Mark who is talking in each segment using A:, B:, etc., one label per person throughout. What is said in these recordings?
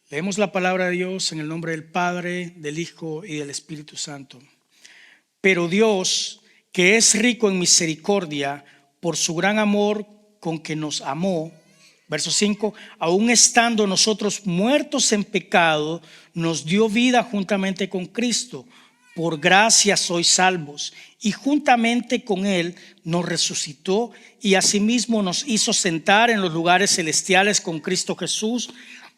A: Leemos la palabra de Dios en el nombre del Padre, del Hijo y del Espíritu Santo. Pero Dios, que es rico en misericordia, por su gran amor con que nos amó, verso 5, aun estando nosotros muertos en pecado, nos dio vida juntamente con Cristo. Por gracia sois salvos, y juntamente con Él nos resucitó y asimismo nos hizo sentar en los lugares celestiales con Cristo Jesús,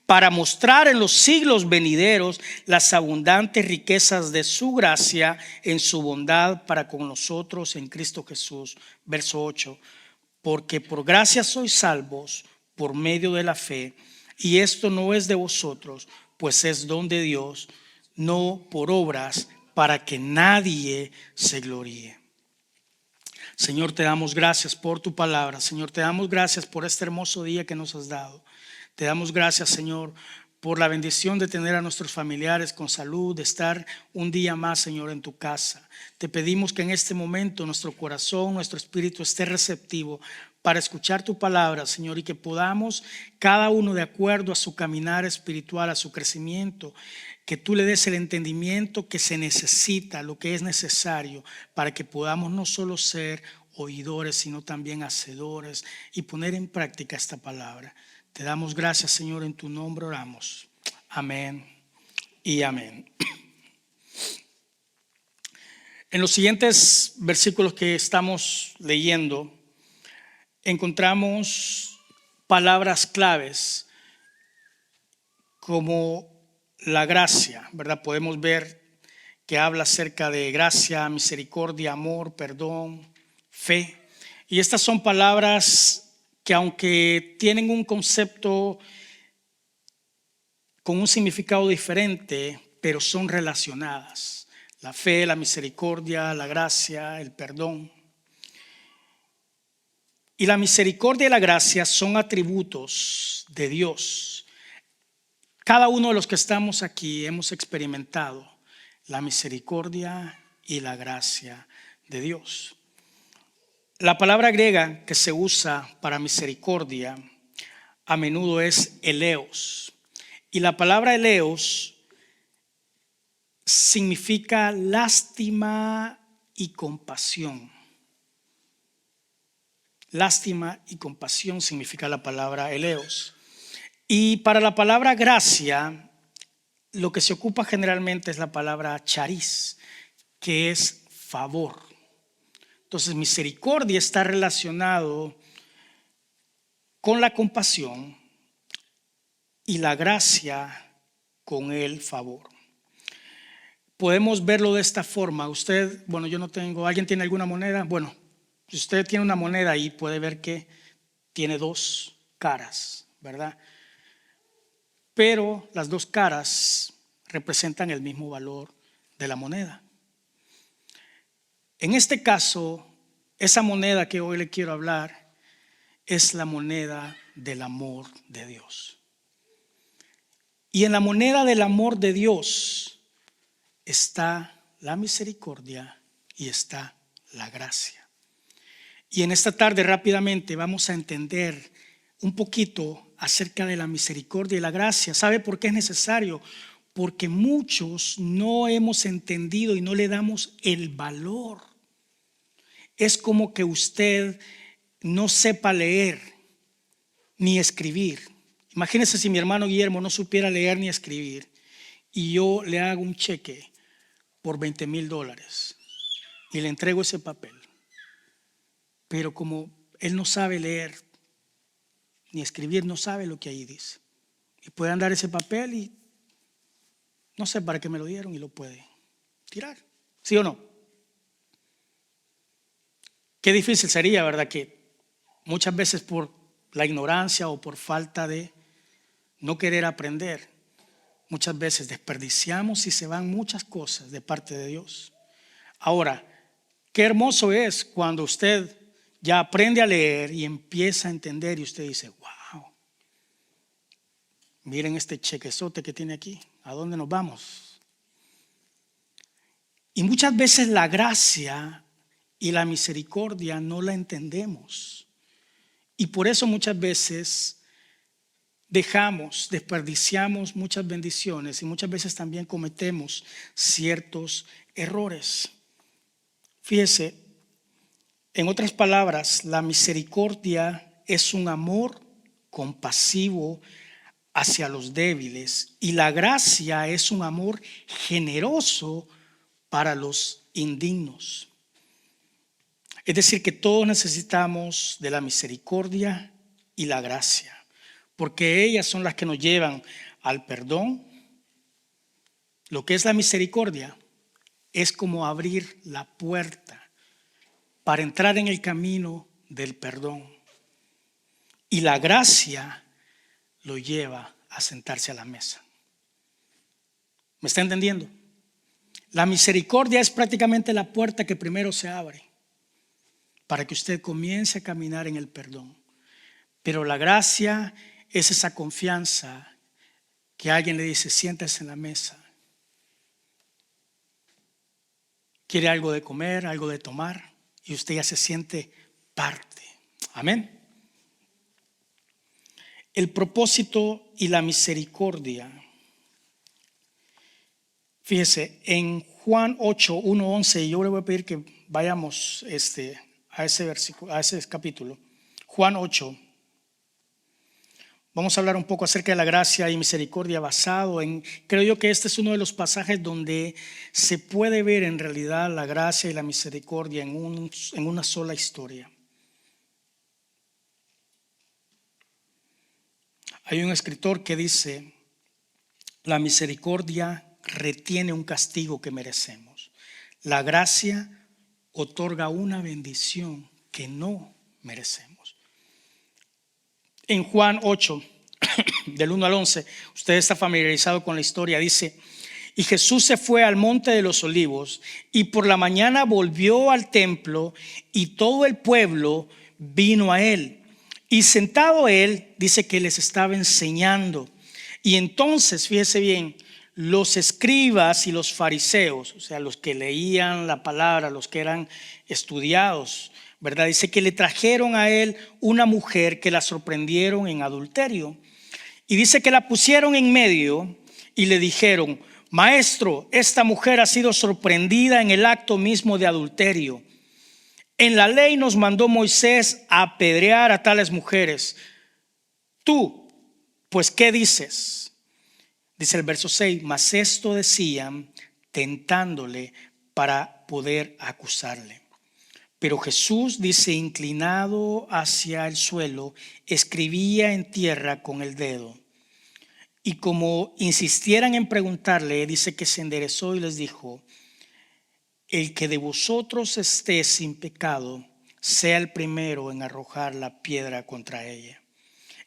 A: para mostrar en los siglos venideros las abundantes riquezas de su gracia en su bondad para con nosotros en Cristo Jesús. Verso 8, porque por gracia sois salvos por medio de la fe, y esto no es de vosotros, pues es don de Dios, no por obras, para que nadie se gloríe. Señor, te damos gracias por tu palabra. Señor, te damos gracias por este hermoso día que nos has dado. Te damos gracias, Señor, por la bendición de tener a nuestros familiares con salud, de estar un día más, Señor, en tu casa. Te pedimos que en este momento nuestro corazón, nuestro espíritu esté receptivo para escuchar tu palabra, Señor, y que podamos, cada uno de acuerdo a su caminar espiritual, a su crecimiento, que tú le des el entendimiento que se necesita, lo que es necesario, para que podamos no solo ser oidores, sino también hacedores y poner en práctica esta palabra. Te damos gracias, Señor, en tu nombre oramos. Amén y amén. En los siguientes versículos que estamos leyendo, encontramos palabras claves como la gracia, ¿verdad? Podemos ver que habla acerca de gracia, misericordia, amor, perdón, fe. Y estas son palabras que, aunque tienen un concepto con un significado diferente, pero son relacionadas. La fe, la misericordia, la gracia, el perdón. Y la misericordia y la gracia son atributos de Dios. Cada uno de los que estamos aquí hemos experimentado la misericordia y la gracia de Dios. La palabra griega que se usa para misericordia a menudo es eleos. Y la palabra eleos significa lástima y compasión. Lástima y compasión significa la palabra eleos. Y para la palabra gracia, lo que se ocupa generalmente es la palabra charis, que es favor. Entonces, misericordia está relacionado con la compasión y la gracia con el favor. Podemos verlo de esta forma. Usted, yo no tengo, ¿alguien tiene alguna moneda? Bueno, si usted tiene una moneda ahí, puede ver que tiene dos caras, ¿verdad? Pero las dos caras representan el mismo valor de la moneda. En este caso, esa moneda que hoy le quiero hablar es la moneda del amor de Dios. Y en la moneda del amor de Dios está la misericordia y está la gracia. Y en esta tarde rápidamente vamos a entender un poquito acerca de la misericordia y la gracia. ¿Sabe por qué es necesario? Porque muchos no hemos entendido y no le damos el valor. Es como que usted no sepa leer ni escribir. Imagínese si mi hermano Guillermo no supiera leer ni escribir y yo le hago un cheque por $20,000 y le entrego ese papel. Pero como él no sabe leer ni escribir, no sabe lo que ahí dice. Y puede andar ese papel y no sé para qué me lo dieron y lo puede tirar. ¿Sí o no? Qué difícil sería, ¿verdad? Que muchas veces por la ignorancia o por falta de no querer aprender, muchas veces desperdiciamos y se van muchas cosas de parte de Dios. Ahora, qué hermoso es cuando usted ya aprende a leer y empieza a entender y usted dice, wow, miren este chequezote que tiene aquí, ¿a dónde nos vamos? Y muchas veces la gracia y la misericordia no la entendemos. Y por eso muchas veces desperdiciamos muchas bendiciones y muchas veces también cometemos ciertos errores. Fíjese, en otras palabras, la misericordia es un amor compasivo hacia los débiles y la gracia es un amor generoso para los indignos. Es decir, que todos necesitamos de la misericordia y la gracia, porque ellas son las que nos llevan al perdón. Lo que es la misericordia es como abrir la puerta para entrar en el camino del perdón. Y la gracia lo lleva a sentarse a la mesa. ¿Me está entendiendo? La misericordia es prácticamente la puerta que primero se abre para que usted comience a caminar en el perdón. Pero la gracia es esa confianza que alguien le dice, siéntese en la mesa. ¿Quiere algo de comer, algo de tomar? Y usted ya se siente parte. Amén. El propósito y la misericordia. Fíjese, en Juan 8, 1, 11, y yo le voy a pedir que vayamos a ese versículo, a ese capítulo. Juan 8. Vamos a hablar un poco acerca de la gracia y misericordia basado en, creo yo que este es uno de los pasajes donde se puede ver en realidad la gracia y la misericordia en una sola historia. Hay un escritor que dice, la misericordia retiene un castigo que merecemos. La gracia otorga una bendición que no merecemos. En Juan 8, del 1 al 11, usted está familiarizado con la historia, dice, y Jesús se fue al monte de los olivos y por la mañana volvió al templo y todo el pueblo vino a él. Y sentado él, dice que les estaba enseñando. Y entonces, fíjese bien, los escribas y los fariseos, o sea, los que leían la palabra, los que eran estudiados, ¿verdad? Dice que le trajeron a él una mujer que la sorprendieron en adulterio. Y dice que la pusieron en medio y le dijeron, maestro, esta mujer ha sido sorprendida en el acto mismo de adulterio. En la ley nos mandó Moisés a apedrear a tales mujeres. Tú, pues, ¿qué dices? Dice el verso 6, mas esto decían tentándole para poder acusarle. Pero Jesús, dice, inclinado hacia el suelo, escribía en tierra con el dedo. Y como insistieran en preguntarle, dice que se enderezó y les dijo, el que de vosotros esté sin pecado, sea el primero en arrojar la piedra contra ella.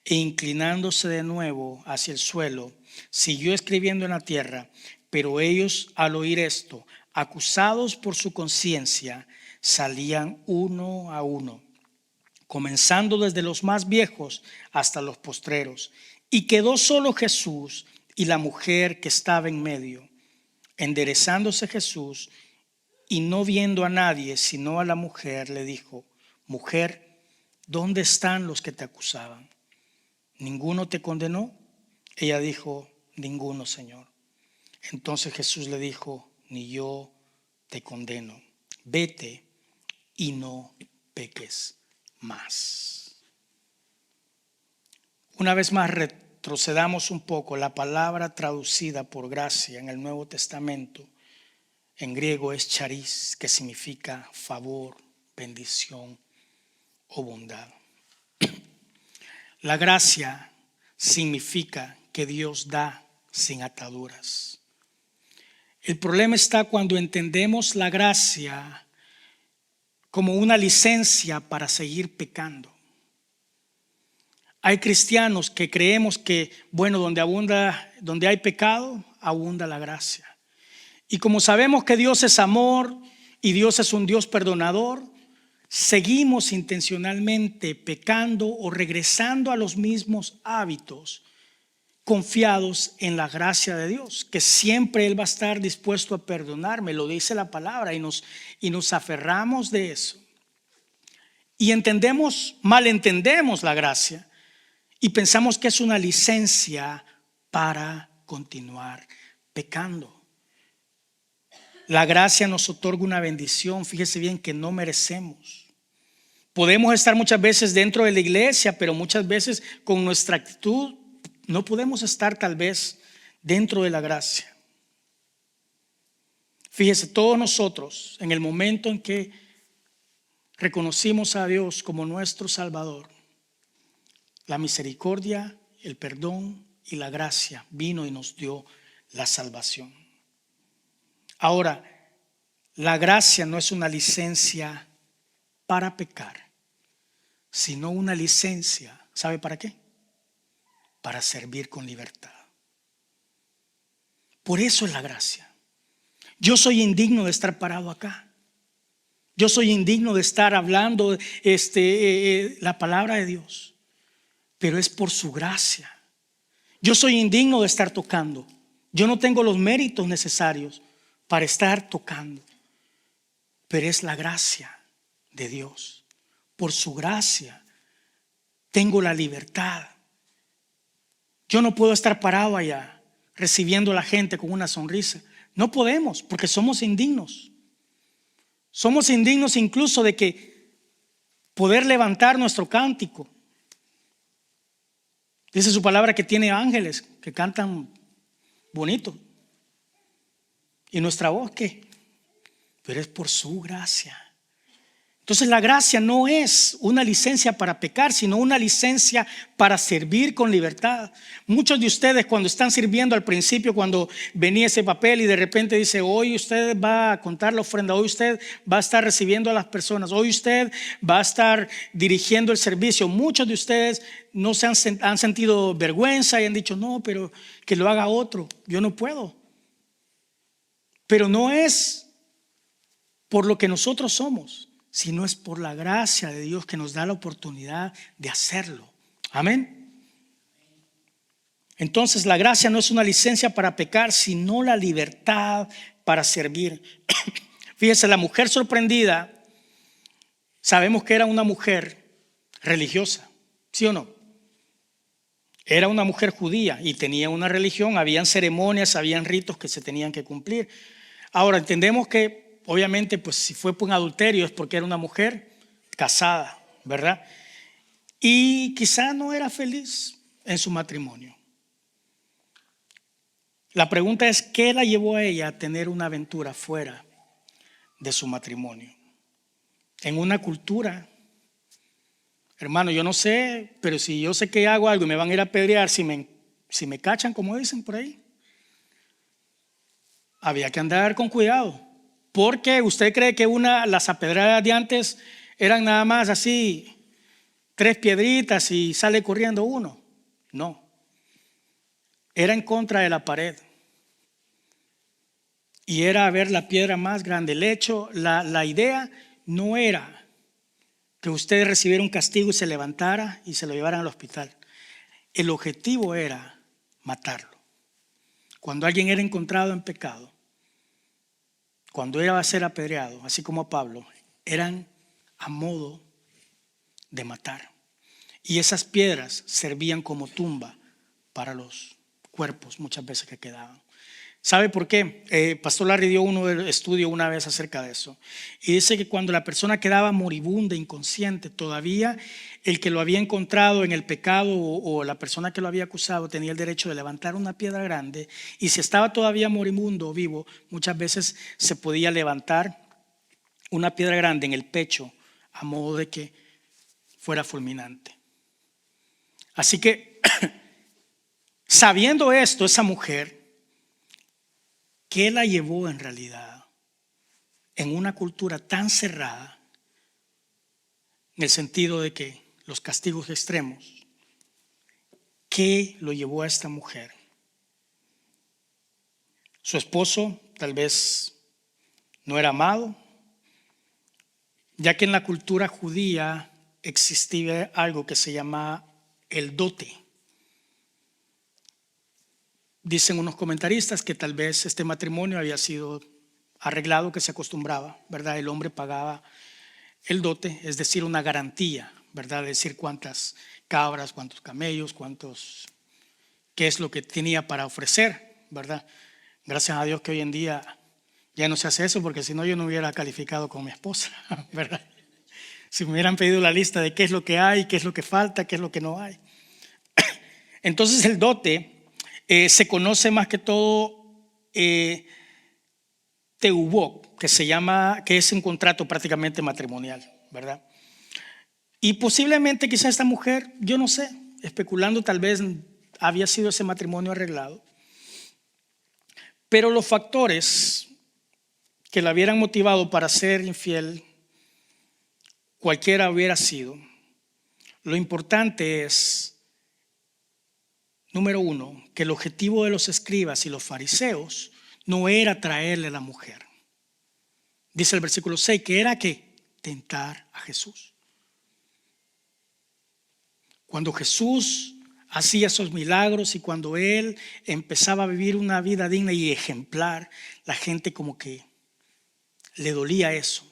A: E inclinándose de nuevo hacia el suelo, siguió escribiendo en la tierra. Pero ellos, al oír esto, acusados por su conciencia, salían uno a uno, comenzando desde los más viejos hasta los postreros. Y quedó solo Jesús y la mujer que estaba en medio. Enderezándose Jesús y no viendo a nadie sino a la mujer, le dijo, mujer, ¿dónde están los que te acusaban? ¿Ninguno te condenó? Ella dijo, ninguno, Señor. Entonces Jesús le dijo, ni yo te condeno. Vete y no peques más. Una vez más retrocedamos un poco. La palabra traducida por gracia en el Nuevo Testamento en griego es charis, que significa favor, bendición o bondad. La gracia significa que Dios da sin ataduras. El problema está cuando entendemos la gracia como una licencia para seguir pecando. Hay cristianos que creemos que, bueno, donde hay pecado, abunda la gracia. Y como sabemos que Dios es amor y Dios es un Dios perdonador, seguimos intencionalmente pecando o regresando a los mismos hábitos, confiados en la gracia de Dios, que siempre Él va a estar dispuesto a perdonarme, lo dice la palabra, y nos aferramos de eso. Y malentendemos la gracia y pensamos que es una licencia para continuar pecando. La gracia nos otorga una bendición, fíjese bien, que no merecemos. Podemos estar muchas veces dentro de la iglesia, pero muchas veces con nuestra actitud no podemos estar tal vez dentro de la gracia. Fíjese, todos nosotros en el momento en que reconocimos a Dios como nuestro Salvador, la misericordia, el perdón y la gracia vino y nos dio la salvación. Ahora, la gracia no es una licencia para pecar, sino una licencia, ¿sabe para qué? Para servir con libertad. Por eso es la gracia. Yo soy indigno de estar parado acá. Yo soy indigno de estar hablando la palabra de Dios, pero es por su gracia. Yo soy indigno de estar tocando. Yo no tengo los méritos necesarios para estar tocando, pero es la gracia de Dios. Por su gracia tengo la libertad. Yo no puedo estar parado allá recibiendo a la gente con una sonrisa. No podemos, porque somos indignos. Somos indignos incluso de que poder levantar nuestro cántico. Dice su palabra que tiene ángeles que cantan bonito. ¿Y nuestra voz qué? Pero es por su gracia. Entonces la gracia no es una licencia para pecar, sino una licencia para servir con libertad. Muchos de ustedes cuando están sirviendo al principio, cuando venía ese papel y de repente dice, hoy usted va a contar la ofrenda, hoy usted va a estar recibiendo a las personas, hoy usted va a estar dirigiendo el servicio. Muchos de ustedes no han sentido vergüenza y han dicho, no, pero que lo haga otro, yo no puedo. Pero no es por lo que nosotros somos, sino es por la gracia de Dios que nos da la oportunidad de hacerlo. Amén. Entonces la gracia no es una licencia para pecar, sino la libertad para servir. Fíjese, la mujer sorprendida, sabemos que era una mujer religiosa, ¿sí o no? Era una mujer judía y tenía una religión, habían ceremonias, habían ritos que se tenían que cumplir. Ahora entendemos que obviamente pues si fue por un adulterio es porque era una mujer casada, ¿verdad? Y quizá no era feliz en su matrimonio. La pregunta es, ¿qué la llevó a ella a tener una aventura fuera de su matrimonio? En una cultura, hermano, yo no sé, pero si yo sé que hago algo y me van a ir a apedrear, si me cachan, como dicen por ahí, había que andar con cuidado. Porque usted cree que las apedradas de antes eran nada más así, 3 piedritas y sale corriendo uno. No. Era en contra de la pared. Y era ver la piedra más grande. El hecho, la idea no era que usted recibiera un castigo y se levantara y se lo llevaran al hospital. El objetivo era matarlo. Cuando alguien era encontrado en pecado, cuando iba a ser apedreado, así como a Pablo, eran a modo de matar. Y esas piedras servían como tumba para los cuerpos muchas veces que quedaban. ¿Sabe por qué? Pastor Larry dio un estudio una vez acerca de eso. Y dice que cuando la persona quedaba moribunda, inconsciente, todavía el que lo había encontrado en el pecado o la persona que lo había acusado tenía el derecho de levantar una piedra grande. Y si estaba todavía moribundo o vivo, muchas veces se podía levantar una piedra grande en el pecho a modo de que fuera fulminante. Así que, sabiendo esto, esa mujer, ¿qué la llevó en realidad en una cultura tan cerrada, en el sentido de que los castigos extremos, qué lo llevó a esta mujer? Su esposo tal vez no era amado, ya que en la cultura judía existía algo que se llama el dote. Dicen unos comentaristas que tal vez este matrimonio había sido arreglado, que se acostumbraba, ¿verdad? El hombre pagaba el dote, es decir, una garantía, ¿verdad? Decir cuántas cabras, cuántos camellos, qué es lo que tenía para ofrecer, ¿verdad? Gracias a Dios que hoy en día ya no se hace eso, porque si no yo no hubiera calificado con mi esposa, ¿verdad? Si me hubieran pedido la lista de qué es lo que hay, qué es lo que falta, qué es lo que no hay. Entonces el dote se conoce más que todo teubok, que es un contrato prácticamente matrimonial, ¿verdad? Y posiblemente quizá esta mujer, yo no sé, especulando, tal vez había sido ese matrimonio arreglado. Pero los factores que la hubieran motivado para ser infiel, cualquiera hubiera sido, lo importante es, número uno, que el objetivo de los escribas y los fariseos no era traerle a la mujer. Dice el versículo 6 que era que tentar a Jesús. Cuando Jesús hacía esos milagros y cuando él empezaba a vivir una vida digna y ejemplar, la gente como que le dolía eso.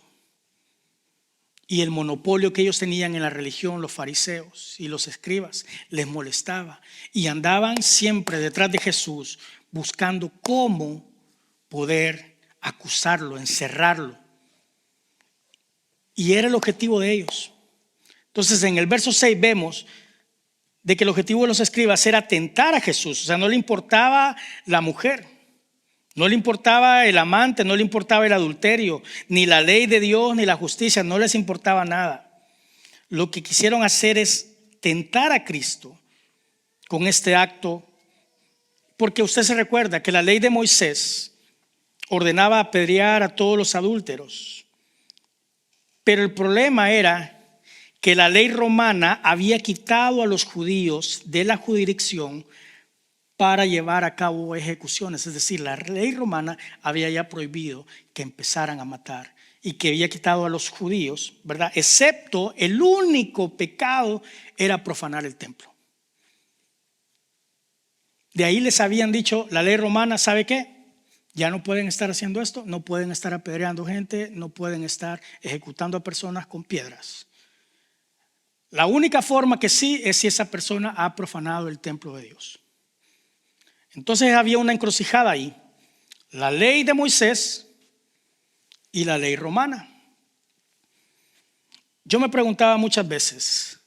A: Y el monopolio que ellos tenían en la religión, los fariseos y los escribas, les molestaba. Y andaban siempre detrás de Jesús buscando cómo poder acusarlo, encerrarlo. Y era el objetivo de ellos. Entonces en el verso 6 vemos de que el objetivo de los escribas era tentar a Jesús. O sea, no le importaba la mujer, no le importaba el amante, no le importaba el adulterio, ni la ley de Dios, ni la justicia, no les importaba nada. Lo que quisieron hacer es tentar a Cristo con este acto, porque usted se recuerda que la ley de Moisés ordenaba apedrear a todos los adúlteros, pero el problema era que la ley romana había quitado a los judíos de la jurisdicción para llevar a cabo ejecuciones. Es decir, la ley romana había ya prohibido que empezaran a matar y que había quitado a los judíos, ¿verdad? Excepto el único pecado era profanar el templo. De ahí les habían dicho, la ley romana, ¿sabe qué? Ya no pueden estar haciendo esto, no pueden estar apedreando gente, no pueden estar ejecutando a personas con piedras. La única forma que sí es si esa persona ha profanado el templo de Dios. Entonces había una encrucijada ahí, la ley de Moisés y la ley romana. Yo me preguntaba muchas veces,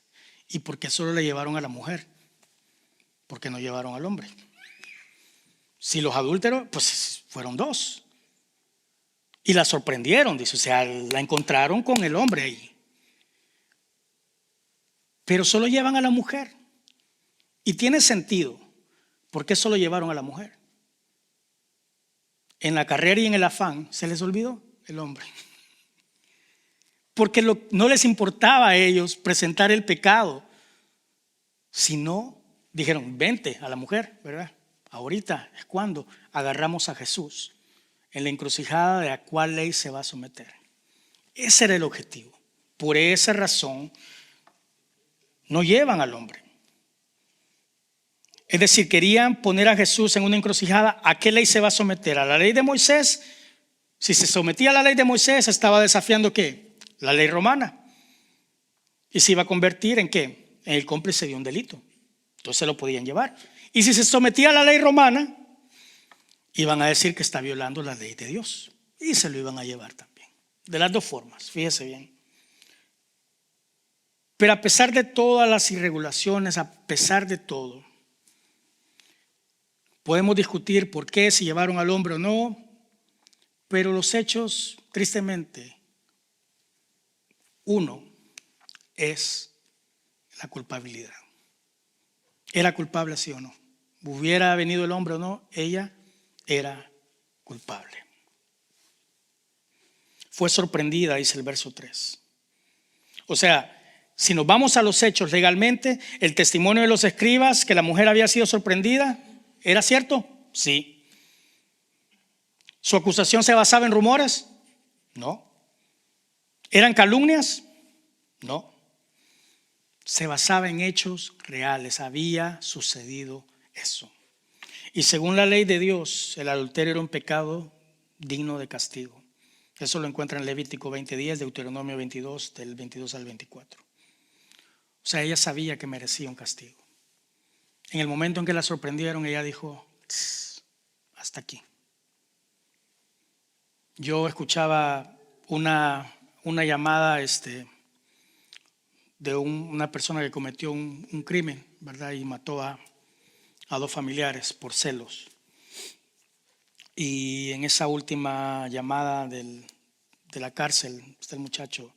A: ¿y por qué solo le llevaron a la mujer? ¿Por qué no llevaron al hombre? Si los adúlteros, pues fueron dos. Y la sorprendieron, dice, o sea, la encontraron con el hombre ahí. Pero solo llevan a la mujer. Y tiene sentido. ¿Por qué solo llevaron a la mujer? En la carrera y en el afán se les olvidó el hombre. Porque no les importaba a ellos presentar el pecado, sino dijeron, vente a la mujer, ¿verdad? Ahorita es cuando agarramos a Jesús en la encrucijada de a cuál ley se va a someter. Ese era el objetivo. Por esa razón no llevan al hombre. Es decir, querían poner a Jesús en una encrucijada. ¿A qué ley se va a someter? ¿A la ley de Moisés? Si se sometía a la ley de Moisés, estaba desafiando ¿qué? La ley romana. Y se iba a convertir en ¿qué? En el cómplice de un delito. Entonces lo podían llevar. Y si se sometía a la ley romana, iban a decir que está violando la ley de Dios. Y se lo iban a llevar también. De las dos formas, fíjese bien. Pero a pesar de todas las irregulaciones, a pesar de todo, podemos discutir por qué, si llevaron al hombre o no, pero los hechos, tristemente, uno es la culpabilidad. ¿Era culpable, sí o no? Hubiera venido el hombre o no, ella era culpable. Fue sorprendida, dice el verso 3. O sea, si nos vamos a los hechos legalmente, el testimonio de los escribas que la mujer había sido sorprendida, ¿era cierto? Sí. ¿Su acusación se basaba en rumores? No. ¿Eran calumnias? No. Se basaba en hechos reales. Había sucedido eso. Y según la ley de Dios, el adulterio era un pecado digno de castigo. Eso lo encuentra en Levítico 20:10, Deuteronomio 22, del 22 al 24. sea, ella sabía que merecía un castigo. En el momento en que la sorprendieron, ella dijo, hasta aquí. Yo escuchaba una llamada de una persona que cometió un crimen, ¿verdad? Y mató a 2 familiares por celos. Y en esa última llamada de la cárcel, está el muchacho,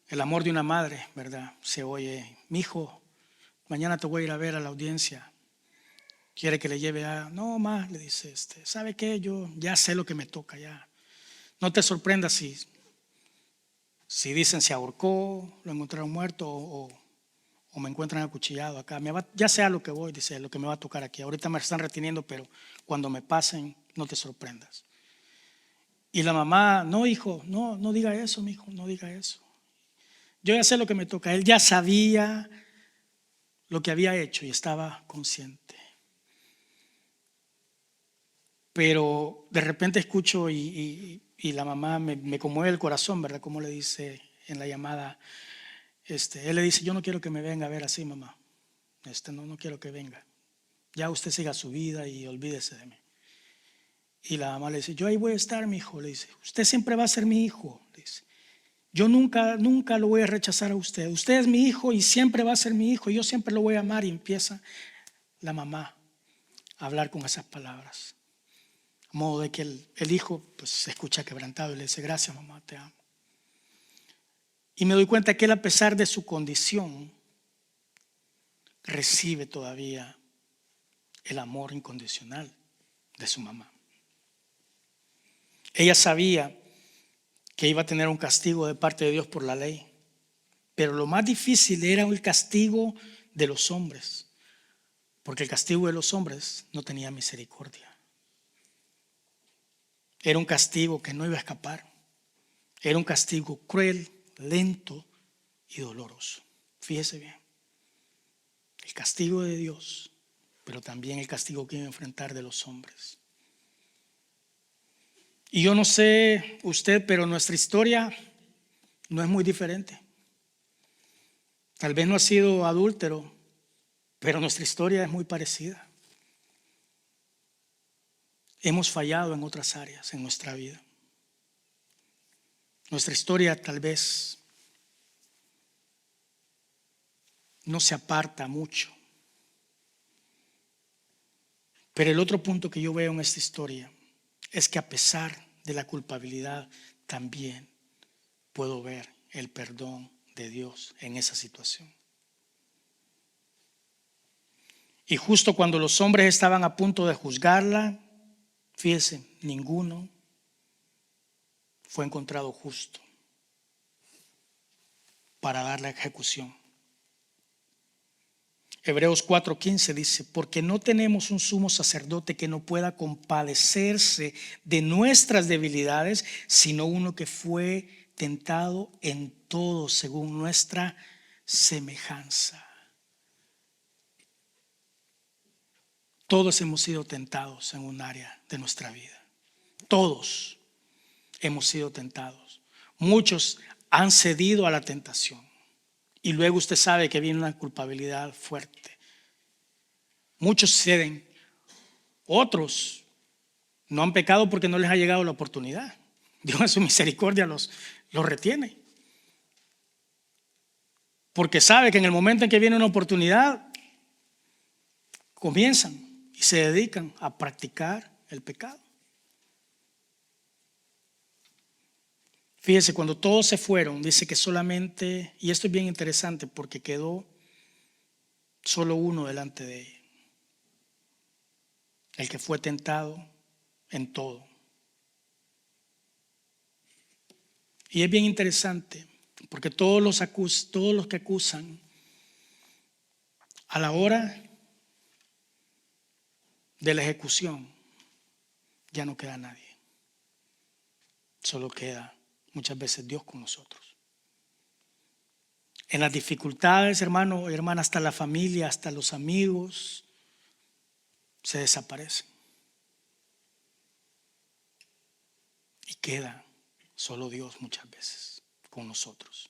A: el amor de una madre, ¿verdad? Se oye, mi hijo, mañana te voy a ir a ver a la audiencia. Quiere que le lleve a... No, más, le dice, ¿sabe qué? Yo ya sé lo que me toca, ya. No te sorprendas si dicen se ahorcó, lo encontraron muerto o me encuentran acuchillado acá. Ya sé a lo que voy, dice, lo que me va a tocar aquí. Ahorita me están reteniendo, pero cuando me pasen, no te sorprendas. Y la mamá, no, hijo, no diga eso, mi hijo, no diga eso. Yo ya sé lo que me toca. Él ya sabía lo que había hecho y estaba consciente. Pero de repente escucho y la mamá me conmueve el corazón, ¿verdad? Como le dice en la llamada, él le dice, yo no quiero que me venga a ver así, mamá. No quiero que venga. Ya usted siga su vida y olvídese de mí. Y la mamá le dice, yo ahí voy a estar, mi hijo. Le dice, usted siempre va a ser mi hijo. Le dice, yo nunca lo voy a rechazar a usted. Usted es mi hijo y siempre va a ser mi hijo. Y yo siempre lo voy a amar. Y empieza la mamá a hablar con esas palabras. A modo de que el hijo pues se escucha quebrantado y le dice, gracias mamá, te amo. Y me doy cuenta que él, a pesar de su condición, recibe todavía el amor incondicional de su mamá. Ella sabía que iba a tener un castigo de parte de Dios por la ley, pero lo más difícil era el castigo de los hombres, porque el castigo de los hombres no tenía misericordia. Era un castigo que no iba a escapar. Era un castigo cruel, lento y doloroso. Fíjese bien, el castigo de Dios, pero también el castigo que iba a enfrentar de los hombres. Y yo no sé usted, pero nuestra historia no es muy diferente. Tal vez no ha sido adúltero, pero nuestra historia es muy parecida. Hemos fallado en otras áreas en nuestra vida. Nuestra historia tal vez no se aparta mucho. Pero el otro punto que yo veo en esta historia es que, a pesar de la culpabilidad, también puedo ver el perdón de Dios en esa situación. Y justo cuando los hombres estaban a punto de juzgarla, fíjense, ninguno fue encontrado justo para dar la ejecución. Hebreos 4:15 dice, porque no tenemos un sumo sacerdote que no pueda compadecerse de nuestras debilidades, sino uno que fue tentado en todo según nuestra semejanza. Todos hemos sido tentados en un área de nuestra vida. Todos hemos sido tentados. Muchos han cedido a la tentación. Y luego usted sabe que viene una culpabilidad fuerte. Muchos ceden. Otros no han pecado porque no les ha llegado la oportunidad. Dios en su misericordia los retiene. Porque sabe que en el momento en que viene una oportunidad, comienzan y se dedican a practicar el pecado. Fíjese, cuando todos se fueron, dice que solamente, y esto es bien interesante porque quedó solo uno delante de ella, el que fue tentado en todo. Y es bien interesante porque todos los que acusan, a la hora de la ejecución, ya no queda nadie. Solo queda muchas veces Dios con nosotros. En las dificultades, hermano y hermana, hasta la familia, hasta los amigos se desaparecen. Y queda solo Dios muchas veces con nosotros.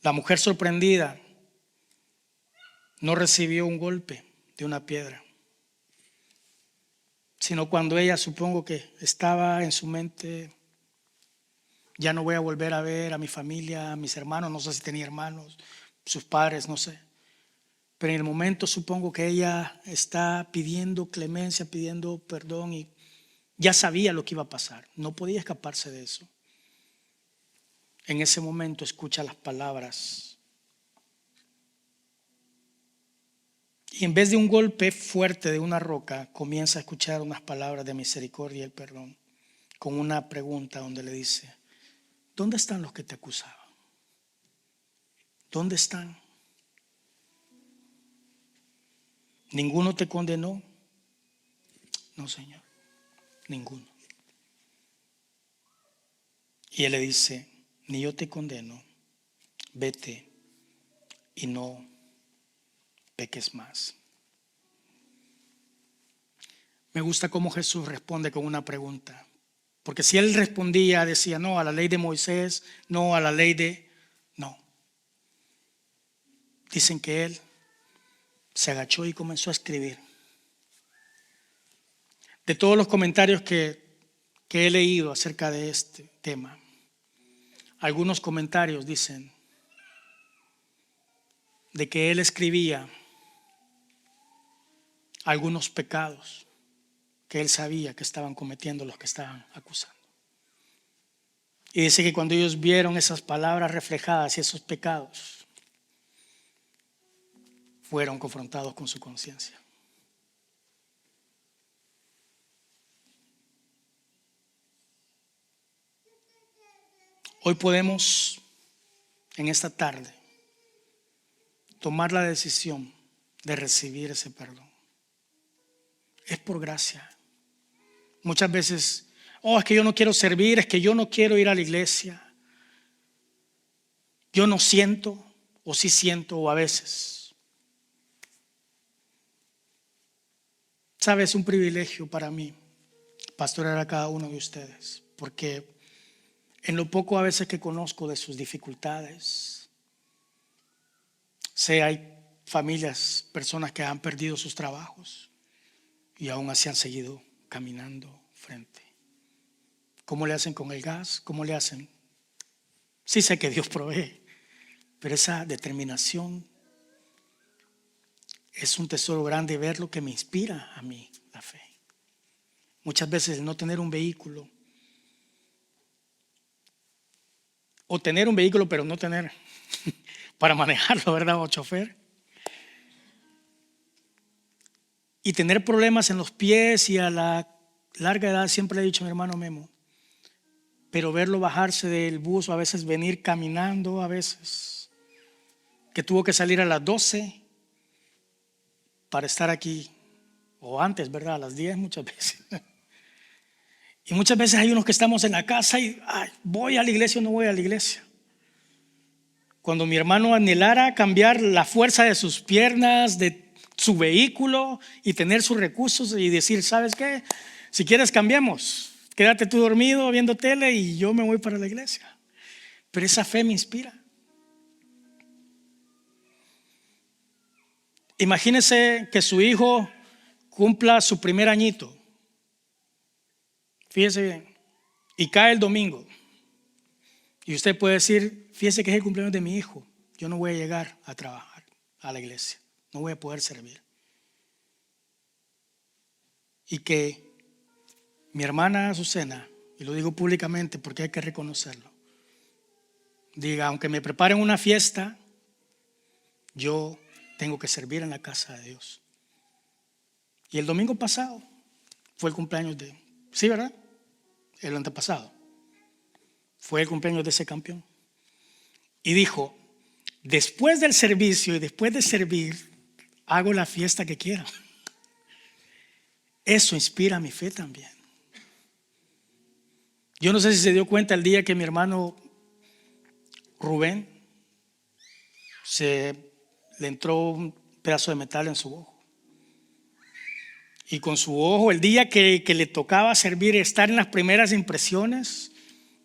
A: La mujer sorprendida no recibió un golpe de una piedra, sino cuando ella, supongo que estaba en su mente, ya no voy a volver a ver a mi familia, a mis hermanos, no sé si tenía hermanos, sus padres, no sé. Pero en el momento supongo que ella está pidiendo clemencia, pidiendo perdón y ya sabía lo que iba a pasar. No podía escaparse de eso. En ese momento escucha las palabras. Y en vez de un golpe fuerte de una roca, comienza a escuchar unas palabras de misericordia y el perdón, con una pregunta donde le dice: ¿dónde están los que te acusaban? ¿Dónde están? ¿Ninguno te condenó? No, Señor, ninguno. Y él le dice: ni yo te condeno, vete y no peques más. Me gusta cómo Jesús responde con una pregunta, porque si él respondía, decía no a la ley de Moisés, no a la ley de... No. Dicen que él se agachó y comenzó a escribir. De todos los comentarios que he leído acerca de este tema, algunos comentarios dicen de que él escribía algunos pecados que él sabía que estaban cometiendo los que estaban acusando. Y dice que cuando ellos vieron esas palabras reflejadas y esos pecados, fueron confrontados con su conciencia. Hoy podemos, en esta tarde, tomar la decisión de recibir ese perdón. Es por gracia. Muchas veces, es que yo no quiero servir, es que yo no quiero ir a la iglesia. Yo no siento, o sí siento, o a veces. ¿Sabe? Es un privilegio para mí pastorear a cada uno de ustedes, porque en lo poco a veces que conozco de sus dificultades, hay familias, personas que han perdido sus trabajos y aún así han seguido caminando frente. ¿Cómo le hacen con el gas? ¿Cómo le hacen? Sí sé que Dios provee, pero esa determinación es un tesoro grande, ver lo que me inspira a mí la fe. Muchas veces el no tener un vehículo, o tener un vehículo pero no tener para manejarlo, ¿verdad? O chofer. Y tener problemas en los pies, y a la larga edad, siempre le he dicho a mi hermano Memo, pero verlo bajarse del bus o a veces venir caminando, a veces que tuvo que salir a las 12 para estar aquí, o antes, ¿verdad? A las 10 muchas veces. Y muchas veces hay unos que estamos en la casa y voy a la iglesia o no voy a la iglesia. Cuando mi hermano anhelara cambiar la fuerza de sus piernas, de su vehículo y tener sus recursos y decir, ¿sabes qué? Si quieres cambiemos, quédate tú dormido viendo tele y yo me voy para la iglesia. Pero esa fe me inspira. Imagínese que su hijo cumpla su primer añito. Fíjese bien. Y cae el domingo. Y usted puede decir, fíjese que es el cumpleaños de mi hijo. Yo no voy a llegar a trabajar a la iglesia. No voy a poder servir. Y que mi hermana Azucena, y lo digo públicamente porque hay que reconocerlo, diga, aunque me preparen una fiesta, yo tengo que servir en la casa de Dios. Y el domingo pasado fue el cumpleaños de, sí, ¿verdad? El antepasado fue el cumpleaños de ese campeón. Y dijo, después del servicio y después de servir, hago la fiesta que quiera. Eso inspira mi fe también. Yo no sé si se dio cuenta el día que mi hermano Rubén le entró un pedazo de metal en su ojo. Y con su ojo, el día que le tocaba servir, estar en las primeras impresiones,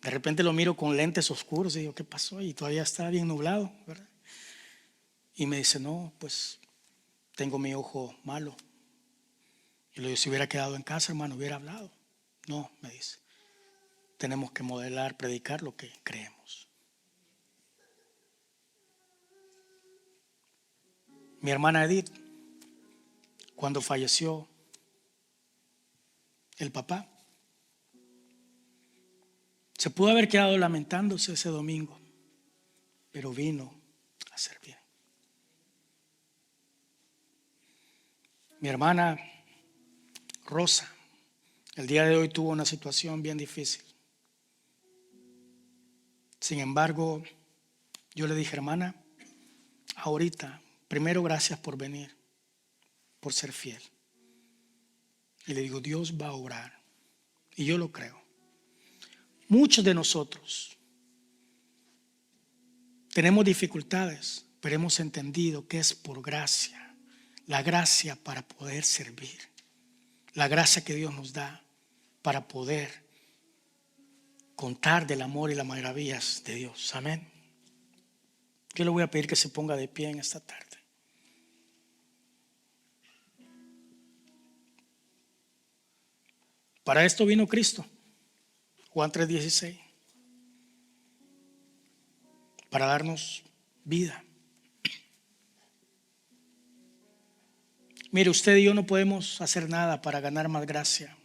A: De repente lo miro con lentes oscuros y digo, ¿qué pasó? Y todavía está bien nublado, ¿verdad? Y me dice, no, pues tengo mi ojo malo. Y le digo, si hubiera quedado en casa, hermano, hubiera hablado. No, me dice, tenemos que modelar, predicar lo que creemos. Mi hermana Edith, cuando falleció el papá, se pudo haber quedado lamentándose ese domingo, pero vino a servir. Mi hermana Rosa, el día de hoy tuvo una situación bien difícil. Sin embargo, yo le dije, hermana, ahorita, primero gracias por venir, por ser fiel. Y le digo, Dios va a obrar. Y yo lo creo. Muchos de nosotros tenemos dificultades, pero hemos entendido que es por gracia. La gracia para poder servir. La gracia que Dios nos da para poder contar del amor y las maravillas de Dios. Amén. Yo le voy a pedir que se ponga de pie en esta tarde. Para esto vino Cristo. Juan 3:16. Para darnos vida. Mire, usted y yo no podemos hacer nada para ganar más gracia.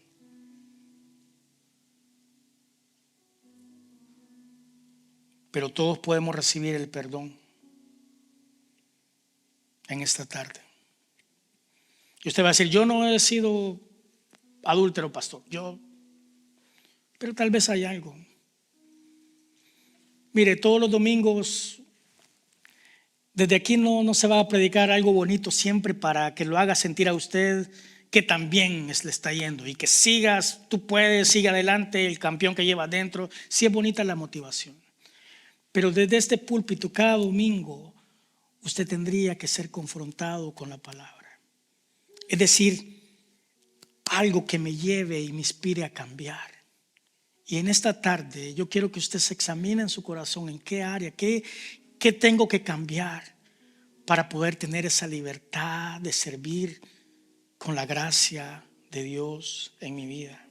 A: Pero todos podemos recibir el perdón en esta tarde. Y usted va a decir, yo no he sido adúltero, pastor. Pero tal vez hay algo. Mire, todos los domingos, desde aquí no se va a predicar algo bonito siempre para que lo haga sentir a usted que también le está yendo y que sigas, tú puedes, sigue adelante, el campeón que lleva adentro. Sí es bonita la motivación. Pero desde este púlpito, cada domingo, usted tendría que ser confrontado con la palabra. Es decir, algo que me lleve y me inspire a cambiar. Y en esta tarde yo quiero que usted se examine en su corazón en qué área, qué tengo que cambiar para poder tener esa libertad de servir con la gracia de Dios en mi vida.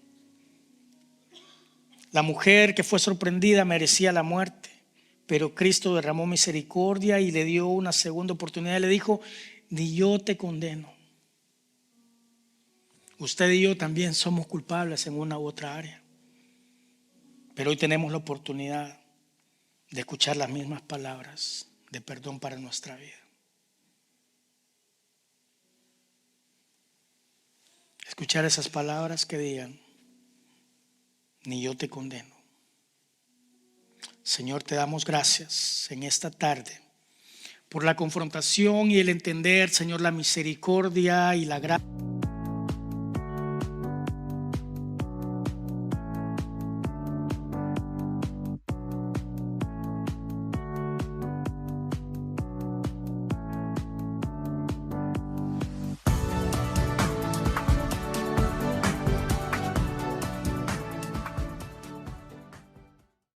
A: La mujer que fue sorprendida merecía la muerte, pero Cristo derramó misericordia y le dio una segunda oportunidad. Le dijo, ni yo te condeno. Usted y yo también somos culpables en una u otra área. Pero hoy tenemos la oportunidad de escuchar las mismas palabras de perdón para nuestra vida. Escuchar esas palabras que digan, ni yo te condeno. Señor, te damos gracias en esta tarde por la confrontación y el entender, Señor, la misericordia y la gracia.